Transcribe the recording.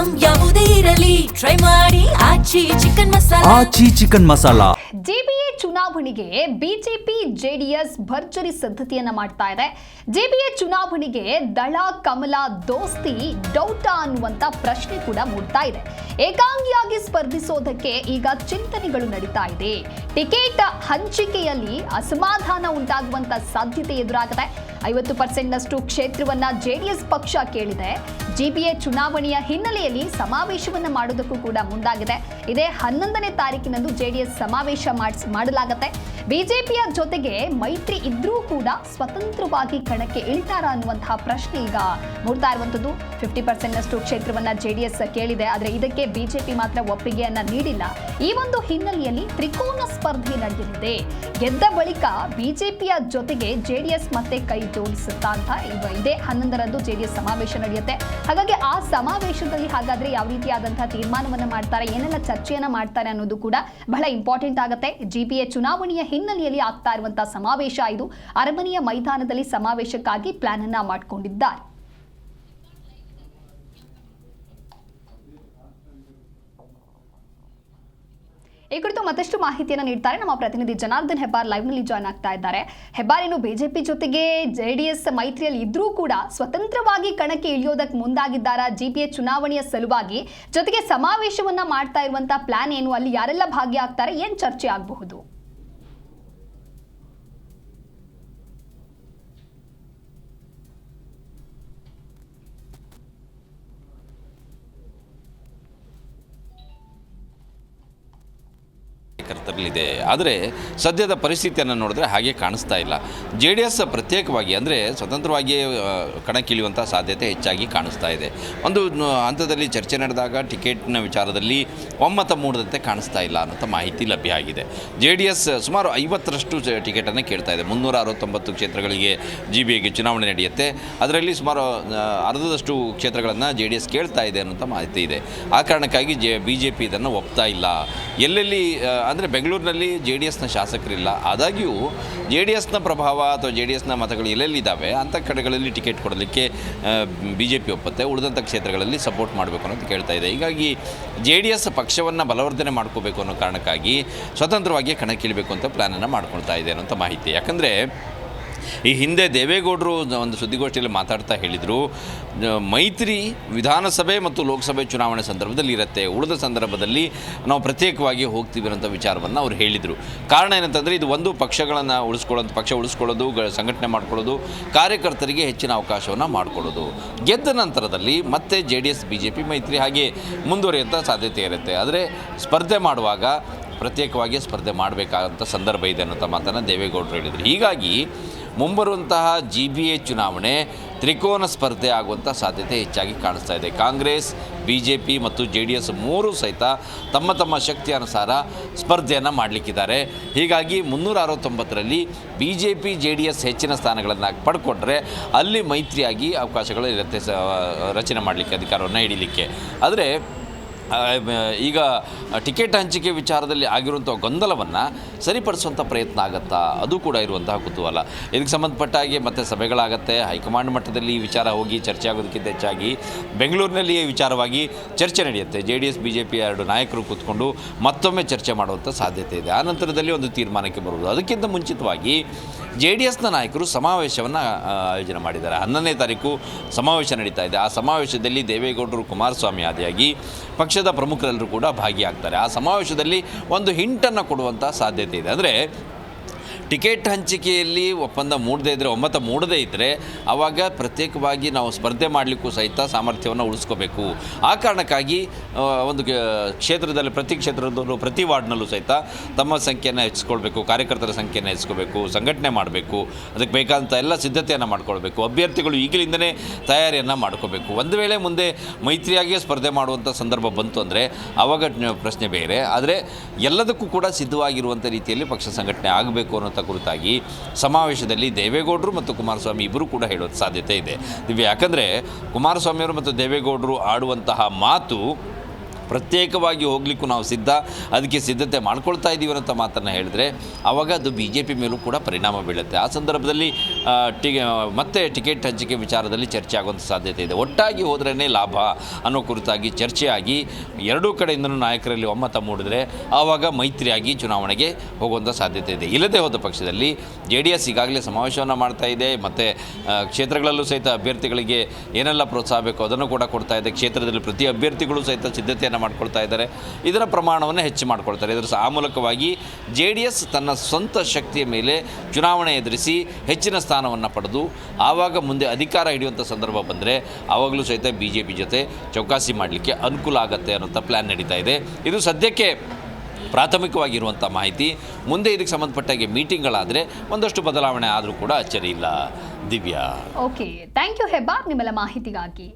Item ಯಾವುದೇ ಇರಲಿ try ಮಾಡಿ ಆಚಿ ಚಿಕನ್ ಮಸಾಲಾ. ಜೆಬಿಎ ಚುನಾವಣೆಗೆ ಬಿಜೆಪಿ ಜೆಡಿಎಸ್ ಭರ್ಜರಿ ಸಿದ್ಧತೆಯನ್ನ ಮಾಡ್ತಾ ಇದೆ. ಜೆಬಿಎ ಚುನಾವಣೆಗೆ ದಳ ಕಮಲ ದೋಸ್ತಿ ಡೌಟಾ ಅನ್ನುವಂತ ಪ್ರಶ್ನೆ ಕೂಡ ಮೂಡ್ತಾ ಇದೆ. ಏಕಾಂಗಿಯಾಗಿ ಸ್ಪರ್ಧಿಸೋದಕ್ಕೆ ಈಗ ಚಿಂತನೆಗಳು ನಡೀತಾ ಇದೆ. ಟಿಕೆಟ್ ಹಂಚಿಕೆಯಲ್ಲಿ ಅಸಮಾಧಾನ ಉಂಟಾಗುವಂತ ಸಾಧ್ಯತೆ ಎದುರಾಗಿದೆ. 50% ಕ್ಷೇತ್ರವನ್ನ ಜೆಡಿಎಸ್ ಪಕ್ಷ ಕೇಳಿದೆ. ಜೆಬಿಎ ಚುನಾವಣೆಯ ಹಿನ್ನೆಲೆಯಲ್ಲಿ ಸಮಾವೇಶವನ್ನ ಮಾಡೋದಕ್ಕೂ ಕೂಡ ಮುಂದಾಗಿದೆ. ಇದೇ 11ನೇ ತಾರೀಕಿನಂದು ಜೆಡಿಎಸ್ ಸಮಾವೇಶ ಮಾಡಲಾಗುತ್ತೆ. ಬಿಜೆಪಿಯ ಜೊತೆಗೆ ಮೈತ್ರಿ ಇದ್ರೂ ಕೂಡ ಸ್ವತಂತ್ರವಾಗಿ ಕಣಕ್ಕೆ ಇಳಿತಾರ ಅನ್ನುವಂತಹ ಪ್ರಶ್ನೆ ಈಗ ಮೂಡ್ತಾ ಇರುವಂತದ್ದು. 50% ಕ್ಷೇತ್ರವನ್ನ ಜೆಡಿಎಸ್ ಕೇಳಿದೆ, ಆದರೆ ಇದಕ್ಕೆ ಬಿಜೆಪಿ ಮಾತ್ರ ಒಪ್ಪಿಗೆಯನ್ನ ನೀಡಿಲ್ಲ. ಈ ಒಂದು ಹಿನ್ನೆಲೆಯಲ್ಲಿ ತ್ರಿಕೋನ ಸ್ಪರ್ಧೆ ನಡೆಯಲಿದೆ. ಗೆದ್ದ ಬಳಿಕ ಬಿಜೆಪಿಯ ಜೊತೆಗೆ ಜೆಡಿಎಸ್ ಮತ್ತೆ ಕೈ ಜೋಡಿಸುತ್ತಾ ಅಂತ ಇದೇ 11ರಂದು ಜೆಡಿಎಸ್ ಸಮಾವೇಶ ನಡೆಯುತ್ತೆ. ಹಾಗಾಗಿ ಆ ಸಮಾವೇಶದಲ್ಲಿ ಹಾಗಾದ್ರೆ ಯಾವ ರೀತಿಯಾದಂತಹ ತೀರ್ಮಾನವನ್ನ ಮಾಡ್ತಾರೆ, ಏನೆಲ್ಲ ಚರ್ಚೆಯನ್ನ ಮಾಡ್ತಾರೆ ಅನ್ನೋದು ಕೂಡ ಬಹಳ ಇಂಪಾರ್ಟೆಂಟ್ ಆಗುತ್ತೆ. ಜೆಬಿಎ ಚುನಾವಣೆಯ ಹಿನ್ನೆಲೆಯಲ್ಲಿ ಆಗ್ತಾ ಇರುವಂತಹ ಸಮಾವೇಶ ಇದು. ಅರಮನೆಯ ಮೈದಾನದಲ್ಲಿ ಸಮಾವೇಶಕ್ಕಾಗಿ ಪ್ಲಾನ್ ಅನ್ನ ಮಾಡಿಕೊಂಡಿದ್ದಾರೆ. ಈ ಕುರಿತು ಮತ್ತಷ್ಟು ಮಾಹಿತಿಯನ್ನು ನೀಡ್ತಾರೆ ನಮ್ಮ ಪ್ರತಿನಿಧಿ ಜನಾರ್ದನ್ ಹೆಬ್ಬಾರ್ ಲೈವ್ ನಲ್ಲಿ ಜಾಯ್ನ್ ಆಗ್ತಾ ಇದ್ದಾರೆ. ಹೆಬ್ಬಾರ್, ಏನು ಬಿಜೆಪಿ ಜೊತೆಗೆ ಜೆಡಿಎಸ್ ಮೈತ್ರಿಯಲ್ಲಿ ಇದ್ರೂ ಕೂಡ ಸ್ವತಂತ್ರವಾಗಿ ಕಣಕ್ಕೆ ಇಳಿಯೋದಕ್ಕೆ ಮುಂದಾಗಿದ್ದಾರಾ ಜೆಬಿಎ ಚುನಾವಣೆಯ ಸಲುವಾಗಿ? ಜೊತೆಗೆ ಸಮಾವೇಶವನ್ನ ಮಾಡ್ತಾ ಇರುವಂತಹ ಪ್ಲಾನ್ ಏನು, ಅಲ್ಲಿ ಯಾರೆಲ್ಲ ಭಾಗಿಯಾಗ್ತಾರೆ, ಏನ್ ಚರ್ಚೆ ಆಗಬಹುದು? ಕರ್ತರಲಿದೆ. ಆದರೆ ಸದ್ಯದ ಪರಿಸ್ಥಿತಿಯನ್ನು ನೋಡಿದ್ರೆ ಹಾಗೆ ಕಾಣಿಸ್ತಾ ಇಲ್ಲ. ಜೆ ಡಿ ಎಸ್ ಪ್ರತ್ಯೇಕವಾಗಿ ಅಂದರೆ ಸ್ವತಂತ್ರವಾಗಿ ಕಣಕ್ಕಿಳಿಯುವಂಥ ಸಾಧ್ಯತೆ ಹೆಚ್ಚಾಗಿ ಕಾಣಿಸ್ತಾ ಇದೆ. ಒಂದು ಹಂತದಲ್ಲಿ ಚರ್ಚೆ ನಡೆದಾಗ ಟಿಕೆಟ್ನ ವಿಚಾರದಲ್ಲಿ ಒಮ್ಮತ ಮೂಡದಂತೆ ಕಾಣಿಸ್ತಾ ಇಲ್ಲ ಅನ್ನೋಂಥ ಮಾಹಿತಿ ಲಭ್ಯ ಆಗಿದೆ. ಜೆ ಡಿ ಎಸ್ ಸುಮಾರು 50ರಷ್ಟು ಟಿಕೆಟನ್ನು ಕೇಳ್ತಾ ಇದೆ. 369 ಕ್ಷೇತ್ರಗಳಿಗೆ ಜೆಬಿಎಗೆ ಚುನಾವಣೆ ನಡೆಯುತ್ತೆ. ಅದರಲ್ಲಿ ಸುಮಾರು ಅರ್ಧದಷ್ಟು ಕ್ಷೇತ್ರಗಳನ್ನು ಜೆ ಡಿ ಎಸ್ ಕೇಳ್ತಾ ಇದೆ ಅನ್ನೋಂಥ ಮಾಹಿತಿ ಇದೆ. ಆ ಕಾರಣಕ್ಕಾಗಿ BJP ಇದನ್ನು ಒಪ್ತಾ ಇಲ್ಲ. ಎಲ್ಲೆಲ್ಲಿ ಅಂದರೆ ಬೆಂಗಳೂರಿನಲ್ಲಿ ಜೆ ಡಿ ಎಸ್ನ ಶಾಸಕರಿಲ್ಲ, ಆದಾಗ್ಯೂ ಜೆ ಡಿ ಎಸ್ನ ಪ್ರಭಾವ ಅಥವಾ ಜೆ ಡಿ ಎಸ್ನ ಮತಗಳು ಎಲ್ಲೆಲ್ಲಿದ್ದಾವೆ ಅಂಥ ಕಡೆಗಳಲ್ಲಿ ಟಿಕೆಟ್ ಕೊಡಲಿಕ್ಕೆ BJP ಒಪ್ಪುತ್ತೆ. ಉಳಿದಂಥ ಕ್ಷೇತ್ರಗಳಲ್ಲಿ ಸಪೋರ್ಟ್ ಮಾಡಬೇಕು ಅನ್ನೋದು ಕೇಳ್ತಾ ಇದೆ. ಹೀಗಾಗಿ ಜೆ ಡಿ ಎಸ್ ಪಕ್ಷವನ್ನು ಬಲವರ್ಧನೆ ಮಾಡ್ಕೋಬೇಕು ಅನ್ನೋ ಕಾರಣಕ್ಕಾಗಿ ಸ್ವತಂತ್ರವಾಗಿ ಕಣಕ್ಕಿಳಿಬೇಕು ಅಂತ ಪ್ಲ್ಯಾನನ್ನು ಮಾಡ್ಕೊಳ್ತಾ ಇದೆ ಅನ್ನೋಂಥ ಮಾಹಿತಿ. ಯಾಕಂದರೆ ಈ ಹಿಂದೆ ದೇವೇಗೌಡರು ಒಂದು ಸುದ್ದಿಗೋಷ್ಠಿಯಲ್ಲಿ ಮಾತಾಡ್ತಾ ಹೇಳಿದರು, ಮೈತ್ರಿ ವಿಧಾನಸಭೆ ಮತ್ತು ಲೋಕಸಭೆ ಚುನಾವಣೆ ಸಂದರ್ಭದಲ್ಲಿ ಇರುತ್ತೆ, ಉಳಿದ ಸಂದರ್ಭದಲ್ಲಿ ನಾವು ಪ್ರತ್ಯೇಕವಾಗಿ ಹೋಗ್ತೀವಿ ಅನ್ನೋಂಥ ವಿಚಾರವನ್ನು ಅವರು ಹೇಳಿದರು. ಕಾರಣ ಏನಂತಂದರೆ ಇದು ಒಂದು ಪಕ್ಷಗಳನ್ನು ಪಕ್ಷ ಉಳಿಸ್ಕೊಳ್ಳೋದು, ಸಂಘಟನೆ ಮಾಡ್ಕೊಳ್ಳೋದು, ಕಾರ್ಯಕರ್ತರಿಗೆ ಹೆಚ್ಚಿನ ಅವಕಾಶವನ್ನು ಮಾಡಿಕೊಳ್ಳೋದು. ಗೆದ್ದ ನಂತರದಲ್ಲಿ ಮತ್ತೆ JDS BJP ಮೈತ್ರಿ ಹಾಗೆ ಮುಂದುವರಿಯುವಂಥ ಸಾಧ್ಯತೆ ಇರುತ್ತೆ. ಆದರೆ ಸ್ಪರ್ಧೆ ಮಾಡುವಾಗ ಪ್ರತ್ಯೇಕವಾಗಿ ಸ್ಪರ್ಧೆ ಮಾಡಬೇಕಾದಂಥ ಸಂದರ್ಭ ಇದೆ ಅನ್ನೋಂಥ ಮಾತನ್ನು ದೇವೇಗೌಡರು ಹೇಳಿದರು. ಹೀಗಾಗಿ ಮುಂಬರುವಂತಹ GBA ಚುನಾವಣೆ ತ್ರಿಕೋನ ಸ್ಪರ್ಧೆ ಆಗುವಂಥ ಸಾಧ್ಯತೆ ಹೆಚ್ಚಾಗಿ ಕಾಣಿಸ್ತಾ ಇದೆ. ಕಾಂಗ್ರೆಸ್, BJP ಮತ್ತು JDS ಮೂರೂ ಸಹಿತ ತಮ್ಮ ತಮ್ಮ ಶಕ್ತಿ ಅನುಸಾರ ಸ್ಪರ್ಧೆಯನ್ನು ಮಾಡಲಿಕ್ಕಿದ್ದಾರೆ. ಹೀಗಾಗಿ 369ರಲ್ಲಿ BJP JDS ಹೆಚ್ಚಿನ ಸ್ಥಾನಗಳನ್ನು ಪಡ್ಕೊಂಡ್ರೆ ಅಲ್ಲಿ ಮೈತ್ರಿಯಾಗಿ ಅವಕಾಶಗಳು ಇರುತ್ತೆ ರಚನೆ ಮಾಡಲಿಕ್ಕೆ, ಅಧಿಕಾರವನ್ನು ಹಿಡಿಲಿಕ್ಕೆ. ಆದರೆ ಈಗ ಟಿಕೆಟ್ ಹಂಚಿಕೆ ವಿಚಾರದಲ್ಲಿ ಆಗಿರುವಂಥ ಗೊಂದಲವನ್ನು ಸರಿಪಡಿಸುವಂಥ ಪ್ರಯತ್ನ ಆಗುತ್ತಾ, ಅದು ಕೂಡ ಇರುವಂತಹ ಕುತೂಹಲ. ಇದಕ್ಕೆ ಸಂಬಂಧಪಟ್ಟ ಹಾಗೆ ಮತ್ತೆ ಸಭೆಗಳಾಗತ್ತೆ. ಹೈಕಮಾಂಡ್ ಮಟ್ಟದಲ್ಲಿ ಈ ವಿಚಾರ ಹೋಗಿ ಚರ್ಚೆ ಆಗೋದಕ್ಕಿಂತ ಹೆಚ್ಚಾಗಿ ಬೆಂಗಳೂರಿನಲ್ಲಿ ಈ ವಿಚಾರವಾಗಿ ಚರ್ಚೆ ನಡೆಯುತ್ತೆ. JDS BJP ಎರಡು ನಾಯಕರು ಕೂತ್ಕೊಂಡು ಮತ್ತೊಮ್ಮೆ ಚರ್ಚೆ ಮಾಡುವಂಥ ಸಾಧ್ಯತೆ ಇದೆ. ಆ ನಂತರದಲ್ಲಿ ಒಂದು ತೀರ್ಮಾನಕ್ಕೆ ಬರುವುದು. ಅದಕ್ಕಿಂತ ಮುಂಚಿತವಾಗಿ JDSನ ನಾಯಕರು ಸಮಾವೇಶವನ್ನು ಆಯೋಜನೆ ಮಾಡಿದ್ದಾರೆ. 11ನೇ ತಾರೀಕು ಸಮಾವೇಶ ನಡೀತಾ ಇದೆ. ಆ ಸಮಾವೇಶದಲ್ಲಿ ದೇವೇಗೌಡರು, ಕುಮಾರಸ್ವಾಮಿ ಆದಿಯಾಗಿ ಪಕ್ಷದ ಪ್ರಮುಖರೆಲ್ಲರೂ ಕೂಡ ಭಾಗಿಯಾಗ್ತಾರೆ. ಆ ಸಮಾವೇಶದಲ್ಲಿ ಒಂದು ಹಿಂಟನ್ನು ಕೊಡುವಂಥ ಸಾಧ್ಯತೆ ಇದೆ. ಅಂದರೆ ಟಿಕೆಟ್ ಹಂಚಿಕೆಯಲ್ಲಿ ಒಪ್ಪಂದ ಮೂಡದೇ ಇದ್ದರೆ, ಒಮ್ಮತ ಮೂಡದೇ ಇದ್ದರೆ ಆವಾಗ ಪ್ರತ್ಯೇಕವಾಗಿ ನಾವು ಸ್ಪರ್ಧೆ ಮಾಡಲಿಕ್ಕೂ ಸಹಿತ ಸಾಮರ್ಥ್ಯವನ್ನು ಉಳಿಸ್ಕೋಬೇಕು. ಆ ಕಾರಣಕ್ಕಾಗಿ ಒಂದು ಕ್ಷೇತ್ರದಲ್ಲಿ ಪ್ರತಿ ಕ್ಷೇತ್ರದಲ್ಲೂ ಪ್ರತಿ ವಾರ್ಡ್ನಲ್ಲೂ ಸಹಿತ ತಮ್ಮ ಸಂಖ್ಯೆಯನ್ನು ಹೆಚ್ಚಿಸ್ಕೊಳ್ಬೇಕು, ಕಾರ್ಯಕರ್ತರ ಸಂಖ್ಯೆಯನ್ನು ಹೆಚ್ಚಿಸ್ಕೋಬೇಕು, ಸಂಘಟನೆ ಮಾಡಬೇಕು, ಅದಕ್ಕೆ ಬೇಕಾದಂಥ ಎಲ್ಲ ಸಿದ್ಧತೆಯನ್ನು ಮಾಡ್ಕೊಳ್ಬೇಕು. ಅಭ್ಯರ್ಥಿಗಳು ಈಗಲಿಂದನೇ ತಯಾರಿಯನ್ನು ಮಾಡ್ಕೋಬೇಕು. ಒಂದು ವೇಳೆ ಮುಂದೆ ಮೈತ್ರಿಯಾಗಿಯೇ ಸ್ಪರ್ಧೆ ಮಾಡುವಂಥ ಸಂದರ್ಭ ಬಂತು ಅಂದರೆ ಆವಾಗ ಪ್ರಶ್ನೆ ಬೇರೆ. ಆದರೆ ಎಲ್ಲದಕ್ಕೂ ಕೂಡ ಸಿದ್ಧವಾಗಿರುವಂಥ ರೀತಿಯಲ್ಲಿ ಪಕ್ಷ ಸಂಘಟನೆ ಆಗಬೇಕು ಅನ್ನೋ ಕುರಿತಾಗಿ ಸಮಾವೇಶದಲ್ಲಿ ದೇವೇಗೌಡರು ಮತ್ತು ಕುಮಾರಸ್ವಾಮಿ ಇಬ್ಬರು ಕೂಡ ಹೇಳುವ ಸಾಧ್ಯತೆ ಇದೆ. ಯಾಕಂದರೆ ಕುಮಾರಸ್ವಾಮಿಯವರು ಮತ್ತು ದೇವೇಗೌಡರು ಆಡುವಂತಹ ಮಾತು ಪ್ರತ್ಯೇಕವಾಗಿ ಹೋಗ್ಲಿಕ್ಕೂ ನಾವು ಸಿದ್ಧ, ಅದಕ್ಕೆ ಸಿದ್ಧತೆ ಮಾಡ್ಕೊಳ್ತಾ ಇದ್ದೀವಿ ಅಂತ ಮಾತನ್ನು ಹೇಳಿದ್ರೆ ಆವಾಗ ಅದು BJP ಮೇಲೂ ಕೂಡ ಪರಿಣಾಮ ಬೀಳುತ್ತೆ. ಆ ಸಂದರ್ಭದಲ್ಲಿ ಮತ್ತೆ ಟಿಕೆಟ್ ಹಂಚಿಕೆ ವಿಚಾರದಲ್ಲಿ ಚರ್ಚೆ ಆಗುವಂಥ ಸಾಧ್ಯತೆ ಇದೆ. ಒಟ್ಟಾಗಿ ಹೋದ್ರೇ ಲಾಭ ಅನ್ನೋ ಕುರಿತಾಗಿ ಚರ್ಚೆಯಾಗಿ ಎರಡೂ ಕಡೆಯಿಂದಲೂ ನಾಯಕರಲ್ಲಿ ಒಮ್ಮತ ಮೂಡಿದ್ರೆ ಆವಾಗ ಮೈತ್ರಿಯಾಗಿ ಚುನಾವಣೆಗೆ ಹೋಗುವಂಥ ಸಾಧ್ಯತೆ ಇದೆ. ಇಲ್ಲದೆ ಹೋದ ಪಕ್ಷದಲ್ಲಿ JDS ಈಗಾಗಲೇ ಸಮಾವೇಶವನ್ನು ಮಾಡ್ತಾ ಇದೆ, ಮತ್ತು ಕ್ಷೇತ್ರಗಳಲ್ಲೂ ಸಹಿತ ಅಭ್ಯರ್ಥಿಗಳಿಗೆ ಏನೆಲ್ಲ ಪ್ರೋತ್ಸಾಹ ಬೇಕು ಅದನ್ನು ಕೂಡ ಕೊಡ್ತಾ ಇದೆ. ಕ್ಷೇತ್ರದಲ್ಲಿ ಪ್ರತಿ ಅಭ್ಯರ್ಥಿಗಳು ಸಹಿತ ಸಿದ್ಧತೆಯನ್ನು ಮಾಡ್ಕೊಳ್ತಾ ಇದ್ದಾರೆ, ಇದರ ಪ್ರಮಾಣವನ್ನು ಹೆಚ್ಚು ಮಾಡ್ಕೊಳ್ತಾರೆ. ಇದರ ಆ ಮೂಲಕವಾಗಿ JDS ತನ್ನ ಸ್ವಂತ ಶಕ್ತಿಯ ಮೇಲೆ ಚುನಾವಣೆ ಎದುರಿಸಿ ಹೆಚ್ಚಿನ ಸ್ಥಾನವನ್ನು ಪಡೆದು ಆವಾಗ ಮುಂದೆ ಅಧಿಕಾರ ಹಿಡಿಯುವಂಥ ಸಂದರ್ಭ ಬಂದರೆ ಆವಾಗಲೂ ಸಹಿತ BJP ಜೊತೆ ಚೌಕಾಸಿ ಮಾಡಲಿಕ್ಕೆ ಅನುಕೂಲ ಆಗುತ್ತೆ ಅನ್ನೋಂಥ ಪ್ಲ್ಯಾನ್ ನಡೀತಾ ಇದೆ. ಇದು ಸದ್ಯಕ್ಕೆ ಪ್ರಾಥಮಿಕವಾಗಿರುವಂಥ ಮಾಹಿತಿ. ಮುಂದೆ ಇದಕ್ಕೆ ಸಂಬಂಧಪಟ್ಟಾಗೆ ಮೀಟಿಂಗ್ಗಳಾದರೆ ಒಂದಷ್ಟು ಬದಲಾವಣೆ ಆದರೂ ಕೂಡ ಅಚ್ಚರಿ ಇಲ್ಲ. Divya, okay, thank you Hebbar ನಿಮ್ಮೆಲ್ಲ ಮಾಹಿತಿಗಾಗಿ.